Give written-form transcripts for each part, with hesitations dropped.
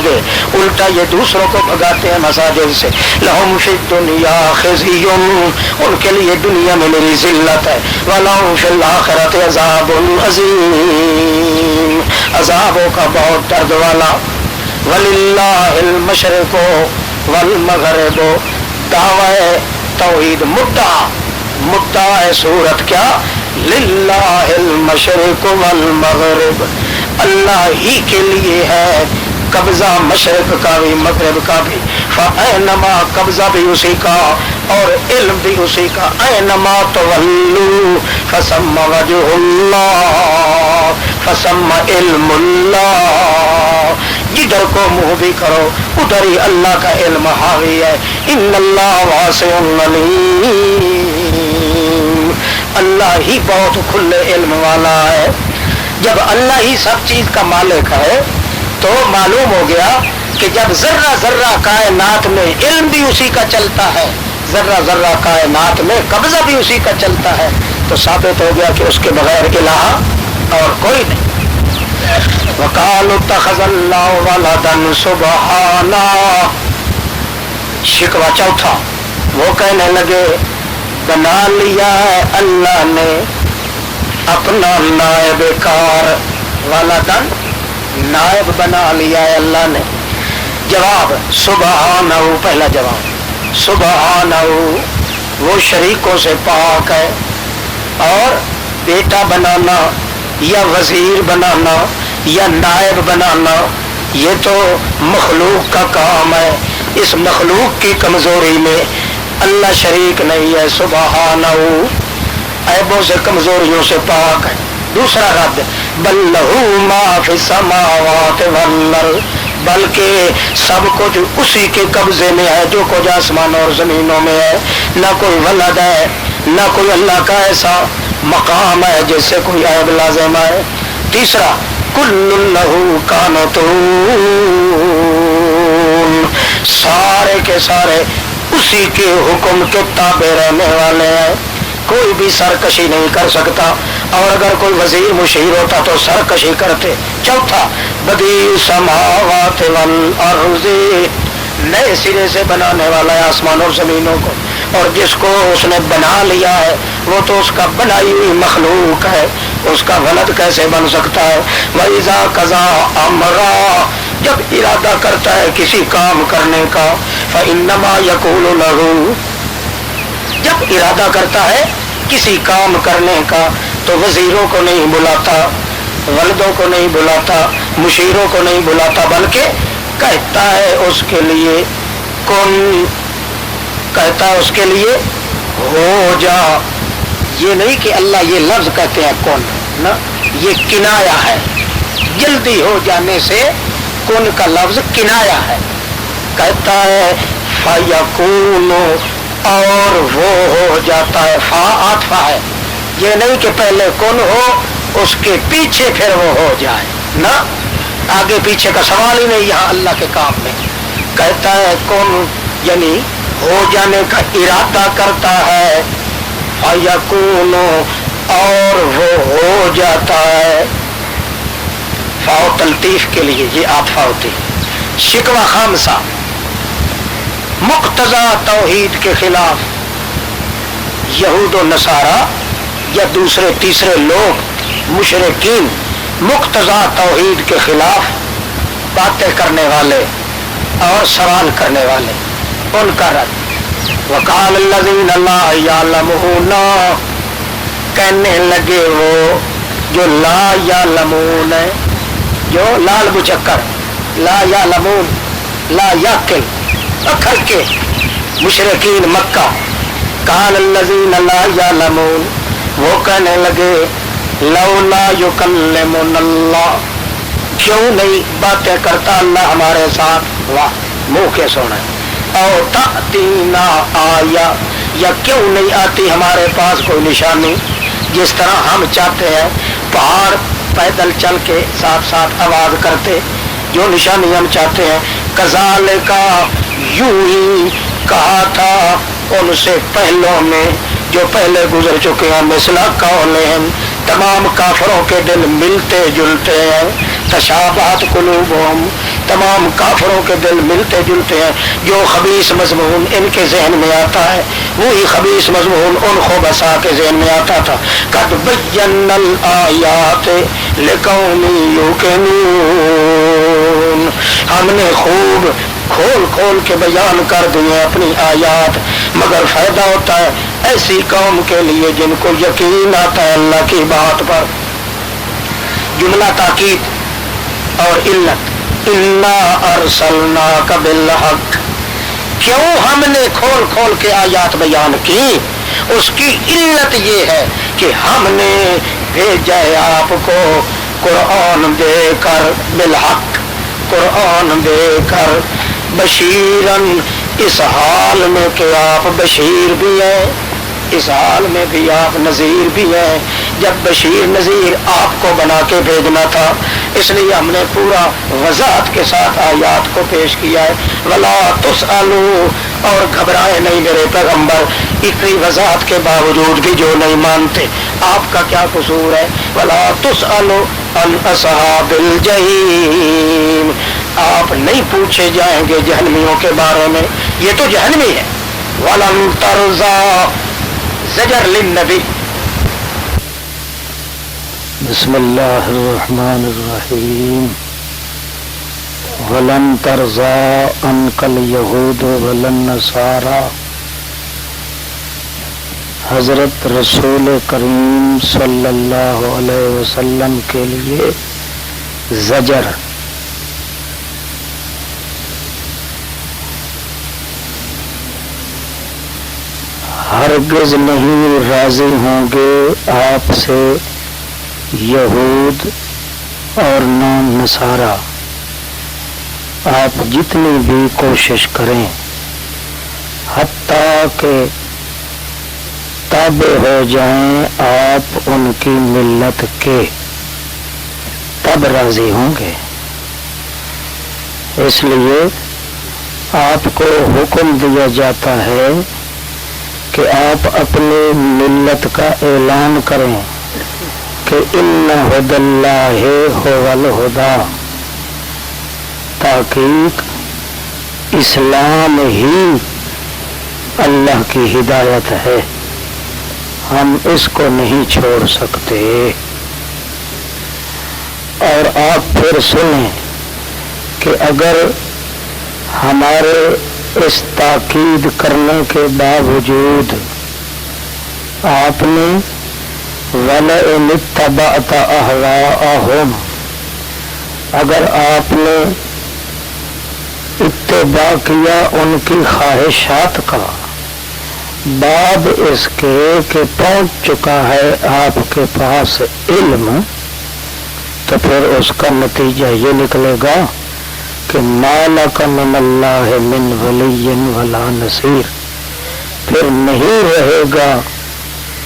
گے، الٹا یہ دوسروں کو بھگاتے ہیں مساجد سے۔ لہم فی الدنیا خزی، ان کے لیے دنیا میں میری ذلت ہے، ولہم فی الآخرۃ عذاب عظیم، عذابوں کا بہت درد والا۔ وللہ المشرق والمغرب، دعوی توحید مدعا ہے سورت کیا؟ للہ المشرق والمغرب، اللہ ہی کے لیے ہے قبضہ مشرق کا بھی مغرب کا بھی، فَأَيْنَمَا قبضہ بھی اسی کا اور علم بھی اسی کا، اَيْنَمَا تُوَلُّوا فَثَمَّ وَجْهُ اللَّهِ فَثَمَّ علم اللہ، جدھر کو منہ بھی کرو ادھر ہی اللہ کا علم حاوی ہے۔ ان اللہ واسع علیم، اللہ ہی بہت کھلے علم والا ہے۔ جب اللہ ہی سب چیز کا مالک ہے تو معلوم ہو گیا کہ جب ذرہ ذرہ کائنات میں علم بھی اسی کا چلتا ہے، ذرہ ذرہ کائنات میں قبضہ بھی اسی کا چلتا ہے، تو ثابت ہو گیا کہ اس کے بغیر الہ اور کوئی نہیں۔ وَقَالُوا اتَّخَذَ اللَّهُ وَلَدًا سُبْحَانَهُ، شکوہ چوتھا، وہ کہنے لگے بنا لیا ہے اللہ نے اپنا نائب کار، ولدن نائب بنا لیا ہے اللہ نے۔ جواب سبحانہ، پہلا جواب سبحانہ، وہ شریکوں سے پاک ہے، اور بیٹا بنانا یا وزیر بنانا یا نائب بنانا یہ تو مخلوق کا کام ہے، اس مخلوق کی کمزوری میں اللہ شریک نہیں ہے، سبحانہ عیبوں سے کمزوریوں سے پاک ہے۔ دوسرا رد بل لہ ما فی السماوات والارض، بلکہ سب کچھ اسی کے قبضے میں ہے جو کچھ آسمان اور زمینوں میں ہے، نہ کوئی ولد ہے نہ کوئی اللہ کا ایسا مقام ہے جس سے کوئی عیب لازم ہے۔ تیسرا کل لہ قانتون، سارے کے سارے اسی کے حکم کے تابع رہنے والے ہیں، کوئی بھی سرکشی نہیں کر سکتا، اور اگر کوئی وزیر مشیر ہوتا تو سرکشی کرتے۔ چوتھا بدیع السماوات والارض، نئے سرے سے بنانے والا ہے آسمان اور زمینوں کو، اور جس کو اس نے بنا لیا ہے وہ تو اس کا بنائی ہوئی مخلوق ہے، اس کا ولد کیسے بن سکتا ہے؟ وَإِذَا قَضَىٰ أَمْرًا، جب ارادہ کرتا ہے کسی کام کرنے کا، فَإِنَّمَا يَقُولُ لَهُ، جب ارادہ کرتا ہے کسی کام کرنے کا تو وزیروں کو نہیں بلاتا، ولدوں کو نہیں بلاتا، مشیروں کو نہیں بلاتا، بلکہ کہتا ہے اس کے لیے کن، کہتا ہے اس کے لیے ہو جا۔ یہ نہیں کہ اللہ یہ لفظ کہتے ہیں کن، نہ، یہ کنایا ہے، جلدی ہو جانے سے کن کا لفظ کنایا ہے، کہتا ہے فَيَكُونُ، اور وہ ہو جاتا ہے، فا عاطفہ ہے، یہ نہیں کہ پہلے کن ہو اس کے پیچھے پھر وہ ہو جائے، نہ، آگے پیچھے کا سوال ہی نہیں یہاں اللہ کے کام میں۔ کہتا ہے کن یعنی ہو جانے کا ارادہ کرتا ہے، فَيَكُونُ، اور وہ ہو جاتا ہے، فاؤ تلطیف کے لیے یہ عاطفہ ہوتی ہے۔ شکوہ خامسہ، مقتضی توحید کے خلاف یہود و نصارہ یا دوسرے تیسرے لوگ مشرکین مقتضی توحید کے خلاف باتیں کرنے والے اور سوال کرنے والے، ان کا رد وقال الذین لا یعلمون، کہنے لگے وہ جو لا یعلمون ہے، جو لال مچکر لا یعلمون لا یعقل اکھل کے مشرکین مکہ، قال الذین لا یعلمون، وہ کہنے لگے لولا یکلمنا اللہ، کیوں نہیں باتیں کرتا اللہ ہمارے ساتھ، واہ منہ کے سونا، او تأتینا آیا، یا کیوں نہیں آتی ہمارے پاس کوئی نشانی، جس طرح ہم چاہتے ہیں پہاڑ پیدل چل کے ساتھ ساتھ آواز کرتے، جو نشانی ہم چاہتے ہیں، کذالک، یوں ہی کہا تھا ان سے پہلوں میں جو پہلے گزر چکے ہیں، مثلا قولہم، تمام کافروں کے دل ملتے جلتے ہیں، تشابہت قلوبہم، تمام کافروں کے دل ملتے جلتے ہیں. جو خبیث مضمون ان کے ذہن میں آتا ہے وہی خبیث مضمون ان خبثاء کے ذہن میں آتا تھا. قد بینا الآیات لقوم یوقنون، ہم نے خوب کھول کھول کے بیان کر دیے اپنی آیات، مگر فائدہ ہوتا ہے ایسی قوم کے لیے جن کو یقین آتا ہے اللہ کی بات پر. جملہ تاکید اور علت، انا ارسلناک بالحق، کیوں ہم نے کھول کھول کے آیات بیان کی؟ اس کی علت یہ ہے کہ ہم نے بھیجا ہے آپ کو قرآن دے کر، بالحق قرآن دے کر، بشیرن، اس حال میں کہ آپ بشیر بھی ہیں، اس حال میں بھی آپ نذیر بھی ہیں. جب بشیر نذیر آپ کو بنا کے بھیجنا تھا اس لیے ہم نے پورا وضاحت کے ساتھ آیات کو پیش کیا ہے. ولا تسألوا، اور گھبرائے نہیں میرے پیغمبر، اتنی وضاحت کے باوجود بھی جو نہیں مانتے آپ کا کیا قصور ہے؟ ولا تسألوا عن اصحاب الجحیم، آپ نہیں پوچھے جائیں گے جہنمیوں کے بارے میں، یہ تو جہنمی ہے. ولن ترضى، زجر للنبی. بسم اللہ الرحمن الرحیم. ولن ترضى عنك اليهود ولا النصارى، حضرت رسول کریم صلی اللہ علیہ وسلم کے لیے زجر. ہرگز نہیں راضی ہوں گے آپ سے یہود اور نہ نصارہ، آپ جتنی بھی کوشش کریں، حتیٰ کہ تابع ہو جائیں آپ ان کی ملت کے، تب راضی ہوں گے. اس لیے آپ کو حکم دیا جاتا ہے کہ آپ اپنی ملت کا اعلان کریں کہ ان ھدی اللہ ھو الھدی، تحقیق اسلام ہی اللہ کی ہدایت ہے، ہم اس کو نہیں چھوڑ سکتے. اور آپ پھر سنیں کہ اگر ہمارے اس تاکید کرنے کے باوجود آپ نے وَلَئِنِ اتَّبَعْتَ أَهْوَاءَهُمْ، اگر آپ نے اتباع کیا ان کی خواہشات کا، بعد اس کے کہ پہنچ چکا ہے آپ کے پاس علم، تو پھر اس کا نتیجہ یہ نکلے گا کہ مَا لَكَ مِنَ اللَّهِ مِنْ وَلِيٍّ وَلَا نَصِيرٍ، پھر نہیں رہے گا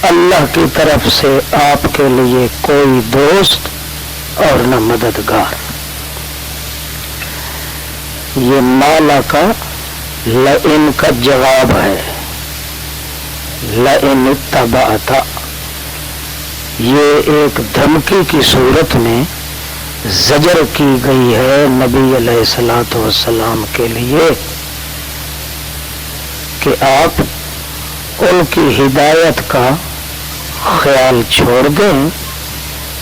اللہ کی طرف سے آپ کے لیے کوئی دوست اور نہ مددگار. یہ مالا کا لئن کا جواب ہے. لئن اتبعت، یہ ایک دھمکی کی صورت میں زجر کی گئی ہے نبی علیہ الصلوۃ والسلام کے لیے کہ آپ ان کی ہدایت کا خیال چھوڑ دیں.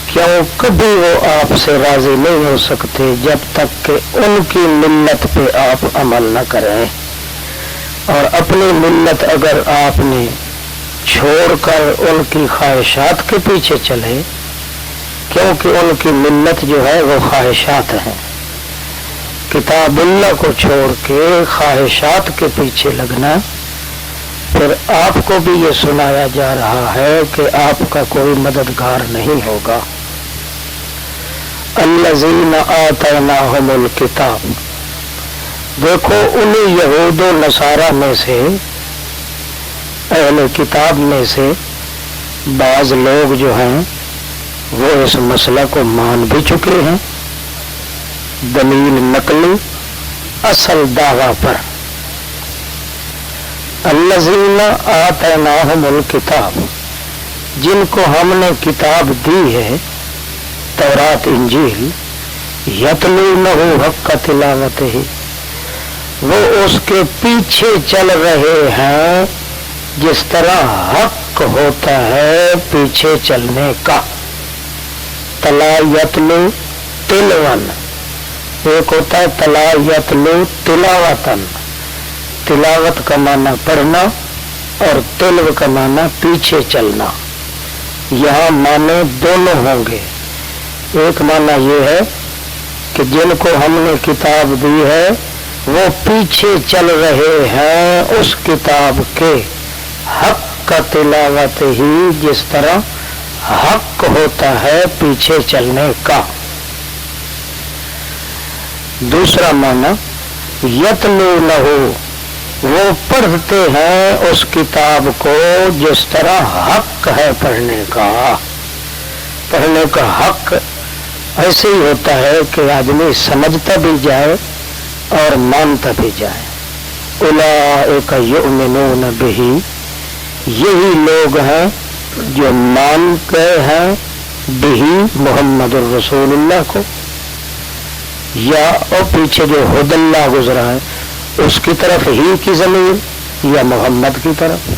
کیوں؟ کبھی وہ آپ سے راضی نہیں ہو سکتے جب تک کہ ان کی ملت پہ آپ عمل نہ کریں، اور اپنی ملت اگر آپ نے چھوڑ کر ان کی خواہشات کے پیچھے چلے، کیونکہ ان کی ملت جو ہے وہ خواہشات ہیں، کتاب اللہ کو چھوڑ کے خواہشات کے پیچھے لگنا، پھر آپ کو بھی یہ سنایا جا رہا ہے کہ آپ کا کوئی مددگار نہیں ہوگا. الذین آتیناہم الکتاب، دیکھو انہی یہود و نصارہ میں سے، اہل کتاب میں سے بعض لوگ جو ہیں وہ اس مسئلہ کو مان بھی چکے ہیں دلیل نقلی اصل دعویٰ پر. الذین آتیناہم الکتاب، جن کو ہم نے کتاب دی ہے، تورات انجیل، یتلونہ حق تلاوتہ، وہ اس کے پیچھے چل رہے ہیں جس طرح حق ہوتا ہے پیچھے چلنے کا. تلا یتلو تلون، ایک ہوتا ہے تلا یتلو تلاوتن، تلاوت کا معنی پڑھنا اور تلو کا معنی پیچھے چلنا. یہاں معنی دونوں ہوں گے. ایک معنی یہ ہے کہ جن کو ہم نے کتاب دی ہے وہ پیچھے چل رہے ہیں اس کتاب کے حق کا تلاوت ہی جس طرح حق ہوتا ہے پیچھے چلنے کا. دوسرا معنی یتلونہ، وہ پڑھتے ہیں اس کتاب کو جس طرح حق ہے پڑھنے کا. پڑھنے کا حق ایسے ہی ہوتا ہے کہ آدمی سمجھتا بھی جائے اور مانتا بھی جائے. اولئک یؤمنون بہ، یہی لوگ ہیں جو مان گئے ہیں بہ محمد الرسول اللہ کو، یا اور پیچھے جو حد اللہ گزرا ہے اس کی طرف ہی کی ضمیر یا محمد کی طرف.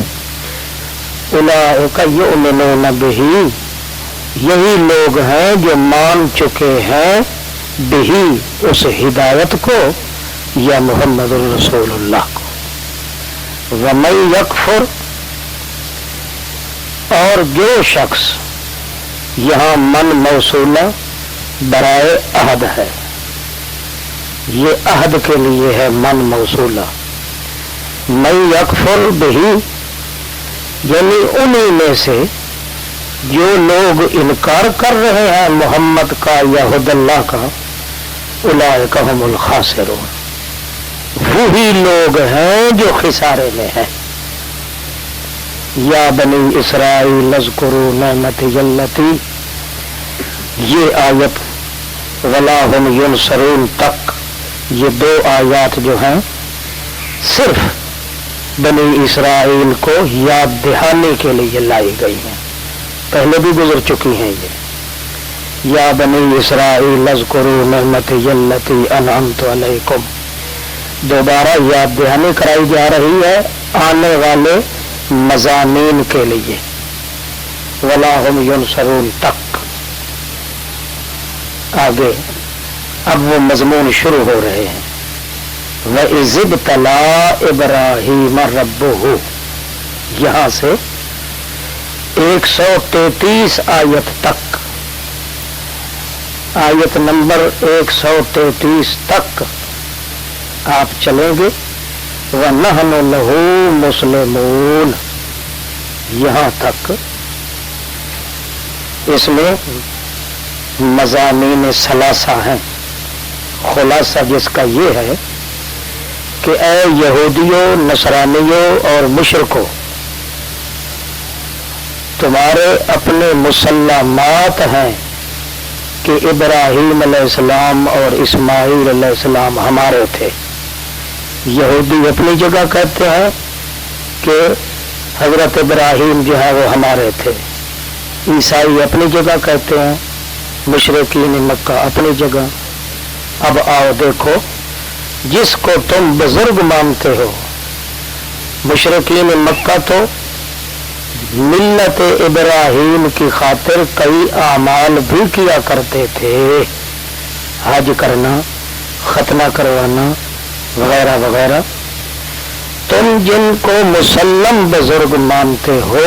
اولئک یؤمنون بہ، یہی لوگ ہیں جو مان چکے ہیں بہ اس ہدایت کو یا محمد الرسول اللہ کو. ومن یکفر، اور جو شخص، یہاں من موصولہ برائے عہد ہے، یہ عہد کے لیے ہے من موصولہ. من یکفر بہ، یعنی انہی میں سے جو لوگ انکار کر رہے ہیں محمد کا یا حد اللہ کا، اولئک ھم الخاسرون، وہی لوگ ہیں جو خسارے میں ہیں. یا بنی اسرائیل اذکروا نعمتی التی، یہ آیت ولا ھم ینصرون تک، یہ دو آیات جو ہیں صرف بنی اسرائیل کو یاد دہانے کے لیے لائی گئی ہیں. پہلے بھی گزر چکی ہیں یہ. یا بنی اسرائیل اذکروا نعمتی التی انعمت علیکم، دوبارہ یاد دہانی کرائی جا رہی ہے آنے والے مضامین کے لیے. ولا ھم ینصرون تک آگے اب وہ مضمون شروع ہو رہے ہیں. وَإِذِ ابْتَلَىٰ إِبْرَاهِيمَ رَبُّهُ، یہاں سے 133 آیت تک، آیت نمبر 133 تک آپ چلیں گے. وَنَحْنُ لَهُ مُسْلِمُونَ، یہاں تک اس میں مضامین ثلاثہ ہیں. خلاصہ جس کا یہ ہے کہ اے یہودیوں، نصرانیوں اور مشرکوں، تمہارے اپنے مسلمات ہیں کہ ابراہیم علیہ السلام اور اسماعیل علیہ السلام ہمارے تھے. یہودی اپنی جگہ کہتے ہیں کہ حضرت ابراہیم جو ہے وہ ہمارے تھے. عیسائی اپنی جگہ کہتے ہیں، مشرکین مکہ اپنی جگہ. اب آؤ دیکھو، جس کو تم بزرگ مانتے ہو، مشرکین مکہ تو ملت ابراہیم کی خاطر کئی اعمال بھی کیا کرتے تھے، حج کرنا، ختنہ کروانا وغیرہ وغیرہ. تم جن کو مسلم بزرگ مانتے ہو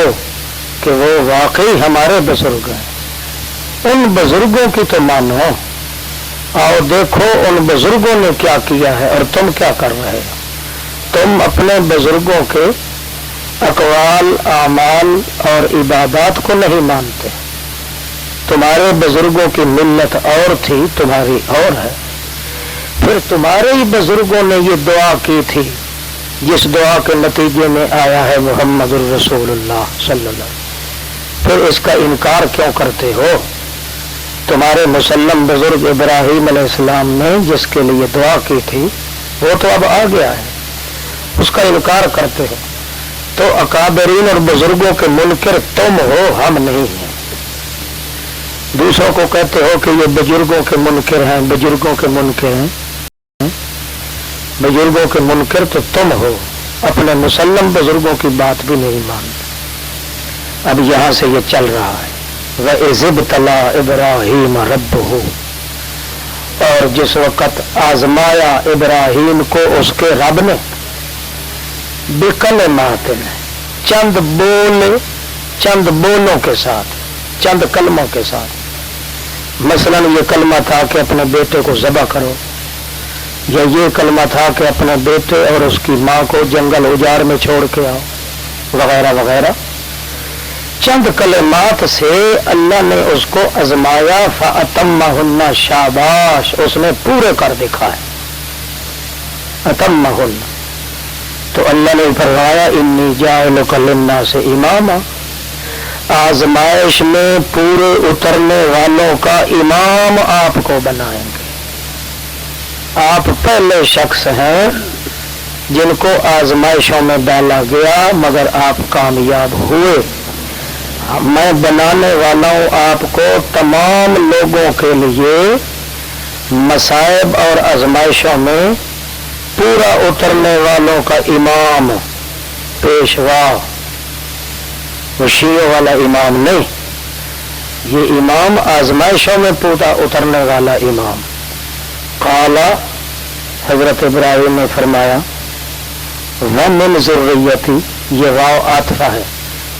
کہ وہ واقعی ہمارے بزرگ ہیں، ان بزرگوں کی تو مانو. آؤ دیکھو ان بزرگوں نے کیا کیا ہے اور تم کیا کر رہے ہو. تم اپنے بزرگوں کے اقوال، اعمال اور عبادات کو نہیں مانتے. تمہارے بزرگوں کی ملت اور تھی، تمہاری اور ہے. پھر تمہارے ہی بزرگوں نے یہ دعا کی تھی جس دعا کے نتیجے میں آیا ہے محمد الرسول اللہ صلی اللہ علیہ وسلم. پھر اس کا انکار کیوں کرتے ہو؟ تمہارے مسلم بزرگ ابراہیم علیہ السلام نے جس کے لیے دعا کی تھی وہ تو اب آ گیا ہے، اس کا انکار کرتے ہو. تو اکابرین اور بزرگوں کے منکر تم ہو، ہم نہیں ہیں. دوسروں کو کہتے ہو کہ یہ بزرگوں کے منکر ہیں، بزرگوں کے منکر ہیں، بزرگوں کے منکر تو تم ہو، اپنے مسلم بزرگوں کی بات بھی نہیں مانتے۔ اب یہاں سے یہ چل رہا ہے وَإِذِ ابْتَلَىٰ إِبْرَاهِيمَ رَبُّهُ، اور جس وقت آزمایا ابراہیم کو اس کے رب نے بِکَلِمَاتٍ، چند بولوں کے ساتھ، چند کلموں کے ساتھ۔ مثلا یہ کلمہ تھا کہ اپنے بیٹے کو ذبح کرو، یا یہ کلمہ تھا کہ اپنے بیٹے اور اس کی ماں کو جنگل اجاڑ میں چھوڑ کے آؤ، وغیرہ وغیرہ۔ چند کلمات سے اللہ نے اس کو آزمایا، فَأَتَمَّهُنَّ، شاباش، اس نے پورے کر دکھائے، اتمہن۔ تو اللہ نے فرمایا انی جاعلک للناس اماما، آزمائش میں پورے اترنے والوں کا امام آپ کو بنائیں گے۔ آپ پہلے شخص ہیں جن کو آزمائشوں میں ڈالا گیا مگر آپ کامیاب ہوئے۔ میں بنانے والا ہوں آپ کو تمام لوگوں کے لیے مصائب اور آزمائشوں میں پورا اترنے والوں کا امام، پیشوا، وہ شیعوں والا امام نہیں، یہ امام آزمائشوں میں پورا اترنے والا امام۔ قال، حضرت ابراہیم نے فرمایا وَمِنْ ذُرِّيَّتِي، یہ واو عاطفہ ہے،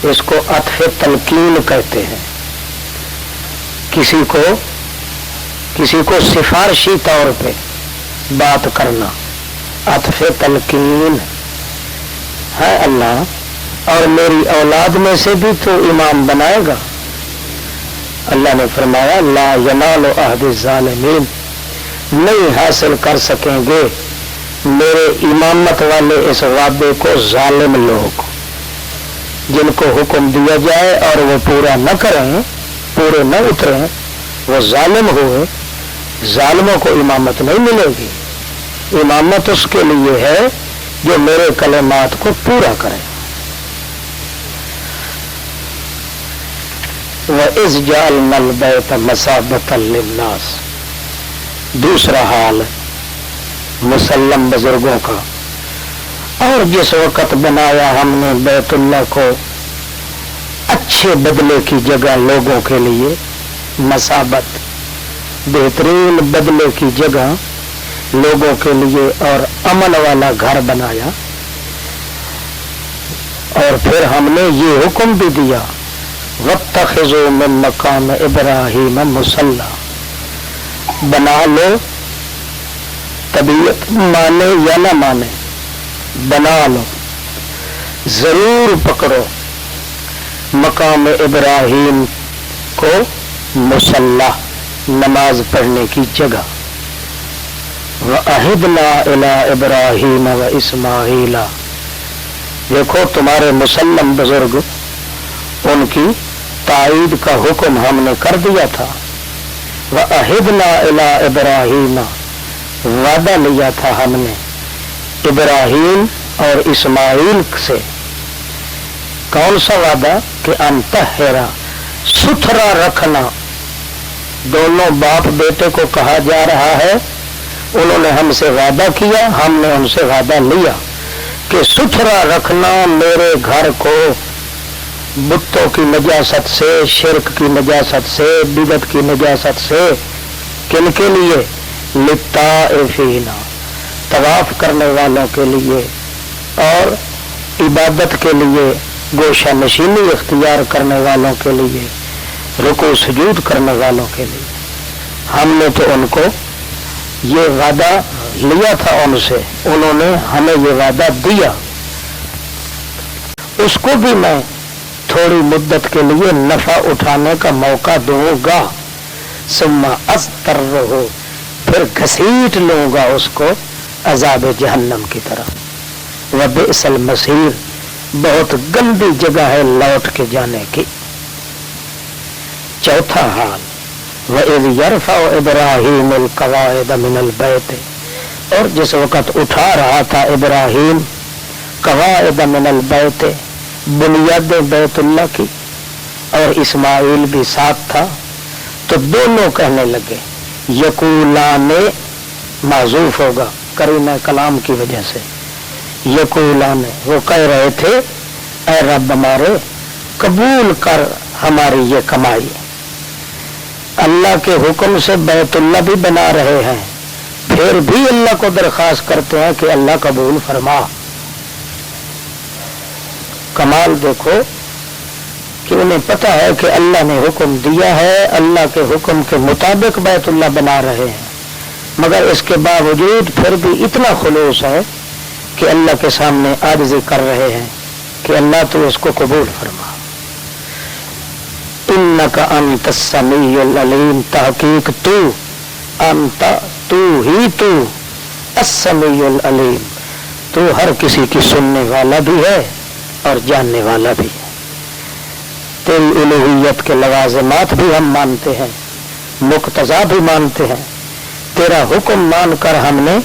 اس کو عطف تلقین کہتے ہیں، کسی کو سفارشی طور پہ بات کرنا، عطف تلقین ہے اللہ، اور میری اولاد میں سے بھی تو امام بنائے گا۔ اللہ نے فرمایا لا ینال عہد الظالمین، نہیں حاصل کر سکیں گے میرے امامت والے اس وعدے کو ظالم لوگ، جن کو حکم دیا جائے اور وہ پورا نہ کریں، پورے نہ اتریں، وہ ظالم ہوئے، ظالموں کو امامت نہیں ملے گی۔ امامت اس کے لیے ہے جو میرے کلمات کو پورا کرے۔ وَإِذْ جَعَلْنَا الْبَيْتَ مَثَابَةً لِلنَّاسِ، دوسرا حال مسلم بزرگوں کا، اور جس وقت بنایا ہم نے بیت اللہ کو اچھے بدلے کی جگہ لوگوں کے لیے، مثابت، بہترین بدلے کی جگہ لوگوں کے لیے، اور امن والا گھر بنایا، اور پھر ہم نے یہ حکم بھی دیا وَاتَّخِذُوا مِن مَّقَامِ إِبْرَاهِيمَ مُصَلًّى، بنا لو، طبیعت مانے یا نہ مانے، بنا لو، ضرور پکڑو مقام ابراہیم کو مصلح، نماز پڑھنے کی جگہ۔ وَأَهِدْنَا إِلَىٰ إِبْرَاهِيمَ وَإِسْمَاعِيلَ، دیکھو تمہارے مسلم بزرگ، ان کی تائید کا حکم ہم نے کر دیا تھا۔ وَأَهِدْنَا إِلَىٰ إِبْرَاهِيمَ، وعدہ لیا تھا ہم نے ابراہیم اور اسماعیل سے۔ کون سا وعدہ؟ کہ انطہرا، ستھرا رکھنا۔ دونوں باپ بیٹے کو کہا جا رہا ہے، انہوں نے ہم سے وعدہ کیا، ہم نے ان سے وعدہ لیا کہ ستھرا رکھنا میرے گھر کو بتوں کی نجاست سے، شرک کی نجاست سے، بدعت کی نجاست سے۔ کن کے لیے؟ للطائفین، طواف کرنے والوں کے لیے، اور عبادت کے لیے، گوشہ نشینی اختیار کرنے والوں کے لیے، رکوع سجود کرنے والوں کے لیے۔ ہم نے تو ان کو یہ وعدہ لیا تھا ان سے، انہوں نے ہمیں یہ وعدہ دیا، اس کو بھی میں تھوڑی مدت کے لیے نفع اٹھانے کا موقع دوں گا، ثم استرہ، پھر گھسیٹ لوں گا اس کو عذاب جہنم کی طرف۔ وبئس المصیر، بہت گندی جگہ ہے لوٹ کے جانے کی۔ چوتھا حال وَإِذْ يَرْفَعُ إِبْرَاهِيمُ الْقَوَاعِدَ مِنَ الْبَيْتِ، اور جس وقت اٹھا رہا تھا ابراہیم قواعد من البیت، بنیاد بیت اللہ کی، اور اسماعیل بھی ساتھ تھا، تو دونوں کہنے لگے، یقولان معذوف ہوگا کرینہ کلام کی وجہ سے، یقولان وہ کہہ رہے تھے اے رب ہمارے قبول کر ہماری یہ کمائی. اللہ کے حکم سے بیت اللہ بھی بنا رہے ہیں، پھر بھی اللہ کو درخواست کرتے ہیں کہ اللہ قبول فرما. کمال دیکھو کہ انہیں پتہ ہے کہ اللہ نے حکم دیا ہے، اللہ کے حکم کے مطابق بیت اللہ بنا رہے ہیں، مگر اس کے باوجود پھر بھی اتنا خلوص ہے کہ اللہ کے سامنے عاجزی کر رہے ہیں کہ اللہ تو اس کو قبول فرما. انک انت السمیع العلیم، تحقیق تو انت تو ہی تو السمیع العلیم، تو ہر کسی کی سننے والا بھی ہے اور جاننے والا بھی ہے. تیری الوہیت کے لوازمات بھی ہم مانتے ہیں، مقتضا بھی مانتے ہیں. تیرا حکم مان کر ہم نے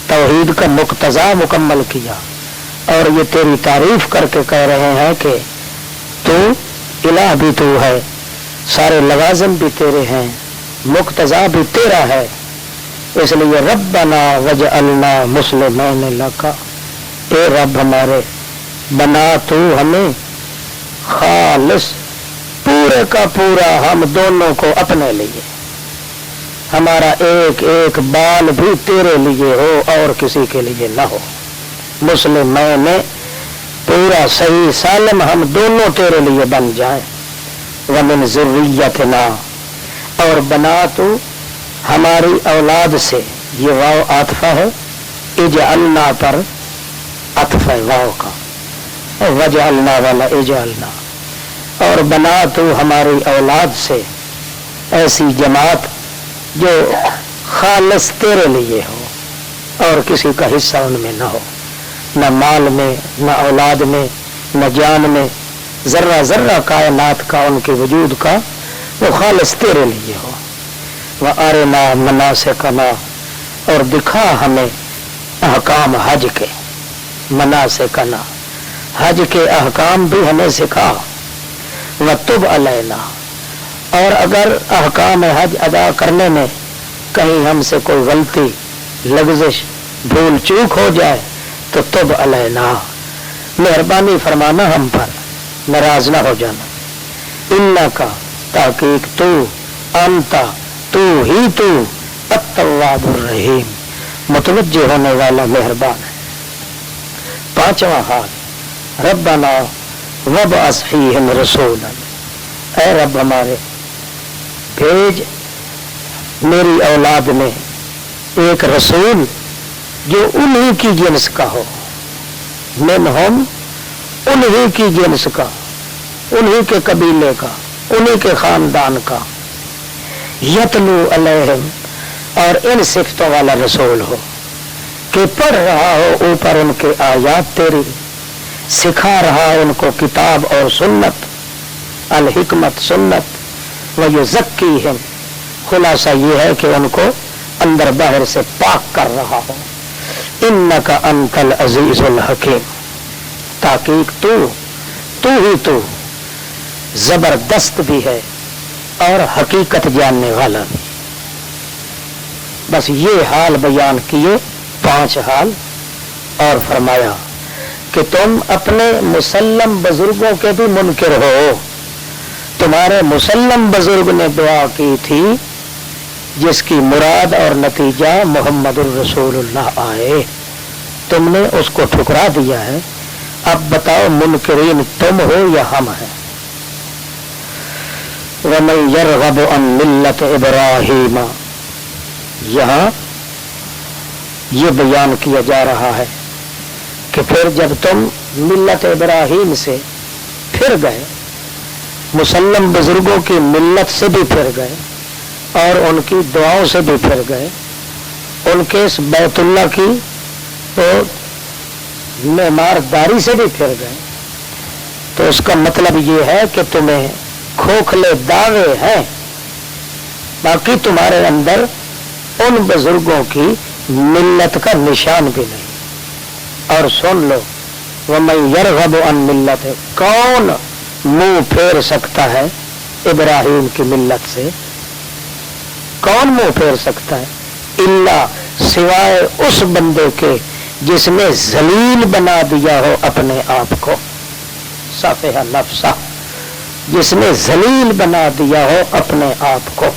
توحید کا مقتضا مکمل کیا، اور یہ تیری تعریف کر کے کہہ رہے ہیں کہ تو الہ بھی تو ہے، سارے لوازم بھی تیرے ہیں، مقتضا بھی تیرا ہے. اس لیے ربنا وجعلنا مسلمین لک، اے رب ہمارے بنا تو ہمیں خالص پورے کا پورا ہم دونوں کو اپنے لیے، ہمارا ایک ایک بال بھی تیرے لیے ہو اور کسی کے لیے نہ ہو. مسلمین پورا صحیح سالم ہم دونوں تیرے لیے بن جائیں. ومن ذریتنا، اور بنا تو ہماری اولاد سے، یہ واو عاطفہ ہے، اجعلنا پر عطف ہے واو کا، وجعلنا والا اجعلنا، اور بنا تو ہماری اولاد سے ایسی جماعت جو خالص تیرے لیے ہو اور کسی کا حصہ ان میں نہ ہو، نہ مال میں، نہ اولاد میں، نہ جان میں، ذرہ ذرہ کائنات کا، ان کے وجود کا وہ خالص تیرے لیے ہو. وَأَرِنَا مَنَاسِكَنَا، اور دکھا ہمیں احکام حج کے، مناسکنا حج کے احکام بھی ہمیں سکھا. وَتُبْ عَلَيْنَا، اور اگر احکام حج ادا کرنے میں کہیں ہم سے کوئی غلطی، لغزش، بھول چوک ہو جائے تو تب علینا، مہربانی فرمانا ہم پر، ناراض نہ ہو جانا. انکا، تحقیق تو، انتا، تو ہی تو، التواب الرحیم، متوجہ ہونے والا مہربان ہے. پانچواں حال، ربنا وابعث فیہم رسولا، اے رب ہمارے بھیج میری اولاد میں ایک رسول جو انہی کی جنس کا ہو، منہم، انہی کی جنس کا، انہی کے قبیلے کا، انہی کے خاندان کا، یتلو علیہم، اور ان صفتوں والا رسول ہو کہ پڑھ رہا ہو اوپر ان کے آیات تیری، سکھا رہا ان کو کتاب اور سنت، الحکمت سنت، ویزکیہم، خلاصہ یہ ہے کہ ان کو اندر باہر سے پاک کر رہا ہو. انک انت العزیز الحکیم، تحقیق تو ہی تو زبردست بھی ہے اور حقیقت جاننے والا بھی. بس یہ حال بیان کیے، 5 حال، اور فرمایا کہ تم اپنے مسلم بزرگوں کے بھی منکر ہو. تمہارے مسلم بزرگ نے دعا کی تھی جس کی مراد اور نتیجہ محمد الرسول اللہ آئے، تم نے اس کو ٹھکرا دیا ہے. اب بتاؤ منکرین تم ہو یا ہم ہیں؟ وَمَن يَرْغَبُ عَن مِلَّةِ إِبْرَاهِيمَ، یہاں یہ بیان کیا جا رہا ہے کہ پھر جب تم ملت ابراہیم سے پھر گئے، مسلم بزرگوں کی ملت سے بھی پھر گئے اور ان کی دعاؤں سے بھی پھر گئے، ان کے اس بیت اللہ کی معمار داری سے بھی پھر گئے، تو اس کا مطلب یہ ہے کہ تمہیں کھوکھلے دعوے ہیں، باقی تمہارے اندر ان بزرگوں کی ملت کا نشان بھی نہیں. اور سن لو، وَمَن يَرْغَبُ عَن مِلَّةِ، کون منہ پھیر سکتا ہے ابراہیم کی ملت سے؟ کون منہ پھیر سکتا ہے؟ الا سوائے اس بندے کے جس نے ذلیل بنا دیا ہو اپنے آپ کو، صفح نفسہ، جس نے ذلیل بنا دیا ہو اپنے آپ کو،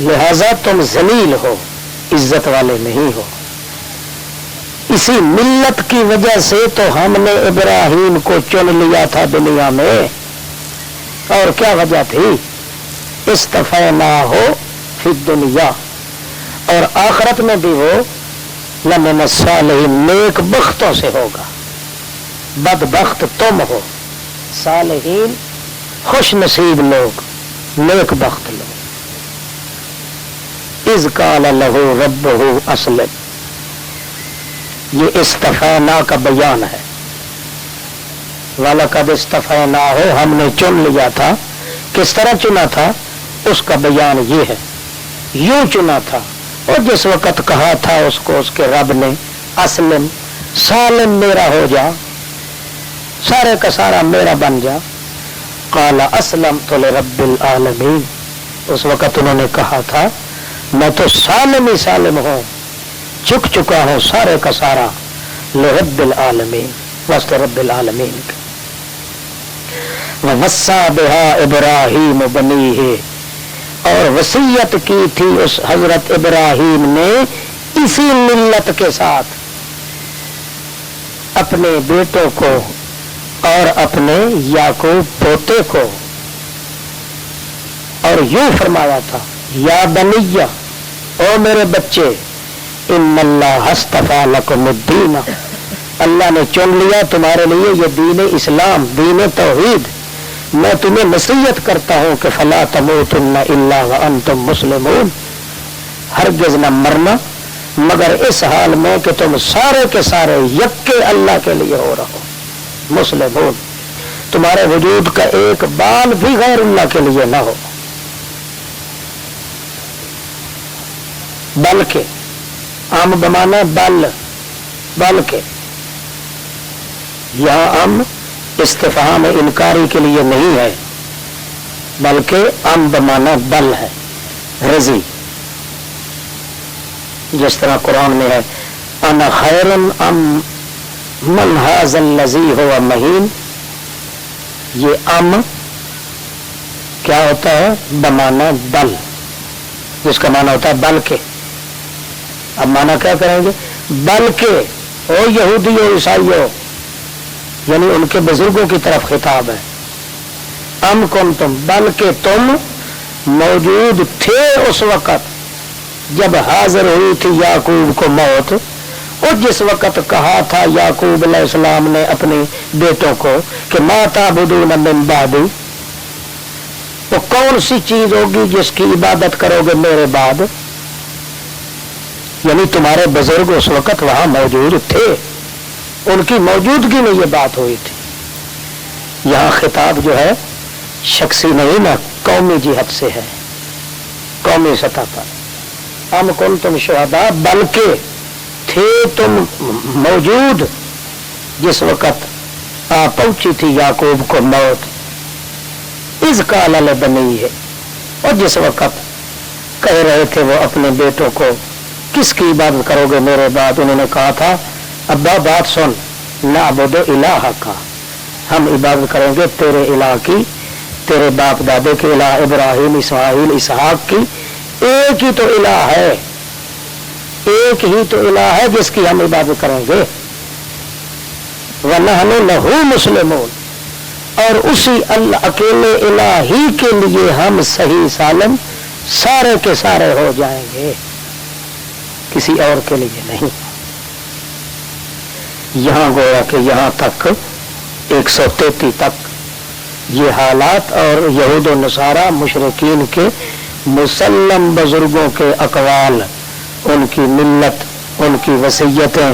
لہذا تم ذلیل ہو، عزت والے نہیں ہو۔ اسی ملت کی وجہ سے تو ہم نے ابراہیم کو چن لیا تھا دنیا میں، اور کیا وجہ تھی؟ استفیناہ فی الدنیا، اور آخرت میں بھی وہ لمن الصالحین، نیک بختوں سے ہوگا۔ بدبخت تم ہو، صالحین خوش نصیب لوگ، نیک بخت لوگ۔ اذ قال لہ ربہ اسلم، یہ استفینا کا بیان ہے۔ وَلَقَدْ اسْتَفَيْنَاهُ، ہم نے چن لیا تھا۔ کس طرح چنا تھا اس کا بیان یہ ہے، یوں چنا تھا، اور جس وقت کہا تھا اس کو اس کے رب نے اسلم، سالم میرا ہو جا، سارے کا سارا میرا بن جا، قال اسلمت لرب العالمین، اس وقت انہوں نے کہا تھا میں تو سالم ہی سالم ہوں، جھک چکا ہوں سارے کا سارا لرب العالمین، واسطے رب العالمین کے۔ وَوَصَّى بِهَا إِبْرَاهِيمُ بَنِيهِ، اور وصیت کی تھی اس حضرت ابراہیم نے اسی ملت کے ساتھ اپنے بیٹوں کو اور اپنے یعقوب پوتے کو، اور یوں فرمایا تھا یا بنیہ، او میرے بچے، ان اللہ اصطفیٰ لکم الدین، اللہ نے چن لیا تمہارے لیے یہ دین اسلام، دین توحید۔ میں تمہیں نصیحت کرتا ہوں کہ فلا تموتن الا وانتم مسلمون، ہرگز نہ مرنا مگر اس حال میں کہ تم سارے کے سارے یکے اللہ کے لیے ہو رہو، مسلمون، تمہارے وجود کا ایک بال بھی غیر اللہ کے لیے نہ ہو۔ بلکہ ام بمانا بل، بلکہ یہاں ام استفہام انکاری کے لیے نہیں ہے، بلکہ ام بمانا بل ہے، رضی، جس طرح قرآن میں ہے انا خیر ام من ھذا الذی هو مہین، یہ ام کیا ہوتا ہے؟ بمانا بل، جس کا معنی ہوتا ہے بلکہ۔ اب معنی کیا کریں گے؟ بلکہ او یہودی و عیسائیوں، یعنی ان کے بزرگوں کی طرف خطاب ہے، ام کنتم، بلکہ تم موجود تھے اس وقت جب حاضر ہوئی تھی یعقوب کو موت، اور جس وقت کہا تھا یعقوب علیہ السلام نے اپنے بیٹوں کو کہ ما تعبدون من بعدی، وہ کون سی چیز ہوگی جس کی عبادت کرو گے میرے بعد؟ یعنی تمہارے بزرگ اس وقت وہاں موجود تھے، ان کی موجودگی میں یہ بات ہوئی تھی۔ یہاں خطاب جو ہے شخصی نہیں نہ قومی جہت سے ہے، قومی سطح پر۔ ام کنتم شہداء، بلکہ تھے تم موجود جس وقت آ پہنچی تھی یعقوب کو موت، اذ قال لبنیہ، اور جس وقت کہہ رہے تھے وہ اپنے بیٹوں کو کس کی عبادت کرو گے میرے بعد؟ انہوں نے کہا تھا ابا بات سن، نعبد الہک، ہم عبادت کریں گے تیرے الہ کی، تیرے باپ دادے کے الہ ابراہیم اسماعیل اسحاق کی، ایک ہی تو الہ ہے، ایک ہی تو الہ ہے جس کی ہم عبادت کریں گے۔ وَنَحْنُ لَهُ مُسْلِمُونَ، اور اسی اللہ اکیلے الہ ہی کے لیے ہم صحیح سالم سارے کے سارے ہو جائیں گے، کسی اور کے لیے نہیں۔ یہاں گویا کہ یہاں تک 133 تک یہ حالات اور یہود و نصارہ مشرکین کے مسلم بزرگوں کے اقوال، ان کی ملت، ان کی وصیتیں،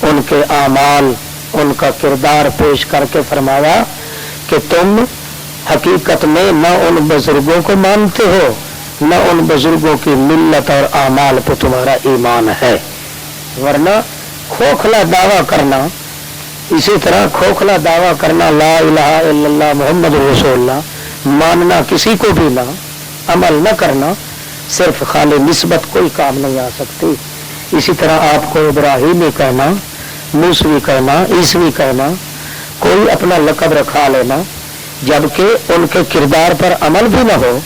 ان کے اعمال، ان کا کردار پیش کر کے فرمایا کہ تم حقیقت میں نہ ان بزرگوں کو مانتے ہو، نہ ان بزرگوں کی ملت اور اعمال پہ تمہارا ایمان ہے، ورنہ کھوکھلا دعویٰ کرنا، اسی طرح کھوکھلا دعویٰ کرنا لا الہ الا اللہ محمد رسول اللہ، ماننا کسی کو بھی نہ، عمل نہ کرنا، صرف خالی نسبت کوئی کام نہیں آ سکتی. اسی طرح آپ کو ابراہیمی کہنا، موسوی کہنا، عیسوی کہنا، کوئی اپنا لقب رکھا لینا، جبکہ ان کے کردار پر عمل بھی نہ ہو